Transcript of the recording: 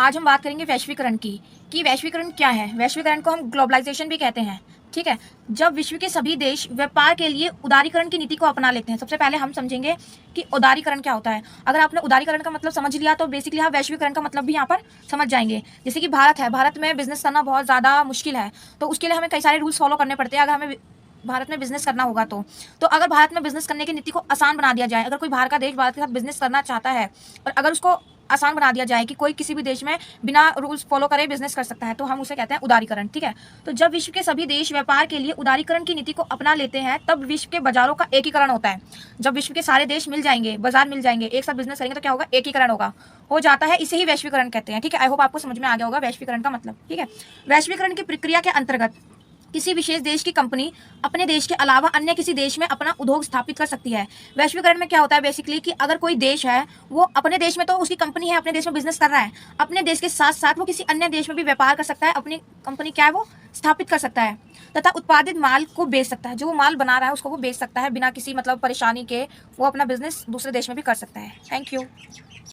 आज हम बात करेंगे वैश्वीकरण की, कि वैश्वीकरण क्या है। वैश्वीकरण को हम ग्लोबलाइजेशन भी कहते हैं, ठीक है। जब विश्व के सभी देश व्यापार के लिए उदारीकरण की नीति को अपना लेते हैं। सबसे पहले हम समझेंगे कि उदारीकरण क्या होता है। अगर आपने उदारीकरण का मतलब समझ लिया तो बेसिकली आप वैश्वीकरण का मतलब भी यहाँ पर समझ जाएंगे। जैसे कि भारत है, भारत में बिजनेस करना बहुत ज़्यादा मुश्किल है, तो उसके लिए हमें कई सारे रूल्स फॉलो करने पड़ते हैं। अगर हमें भारत में बिजनेस करना होगा तो अगर भारत में बिजनेस करने की नीति को आसान बना दिया जाए, अगर कोई बाहर का देश भारत के साथ बिजनेस करना चाहता है और अगर उसको आसान बना दिया जाए कि कोई किसी भी देश में बिना रूल्स फॉलो करे बिजनेस कर सकता है, तो हम उसे कहते हैं उदारीकरण, ठीक है। तो जब विश्व के सभी देश व्यापार के लिए उदारीकरण की नीति को अपना लेते हैं तब विश्व के बाजारों का एकीकरण होता है। जब विश्व के सारे देश मिल जाएंगे, बाजार मिल जाएंगे, एक साथ बिजनेस करेंगे तो क्या होगा, एकीकरण होगा, हो जाता है। इसे ही वैश्वीकरण कहते हैं, ठीक है। आई होप आपको समझ में आ गया होगा वैश्वीकरण का मतलब, ठीक है। वैश्वीकरण की प्रक्रिया के अंतर्गत किसी विशेष देश की कंपनी अपने देश के अलावा अन्य किसी देश में अपना उद्योग स्थापित कर सकती है। वैश्वीकरण में क्या होता है बेसिकली कि अगर कोई देश है, वो अपने देश में तो उसकी कंपनी है, अपने देश में बिजनेस कर रहा है, अपने देश के साथ साथ वो किसी अन्य देश में भी व्यापार कर सकता है, अपनी कंपनी क्या है वो स्थापित कर सकता है तथा उत्पादित माल को बेच सकता है। जो वो माल बना रहा है उसको वो बेच सकता है बिना किसी मतलब परेशानी के, वो अपना बिजनेस दूसरे देश में भी कर सकता है। Thank you.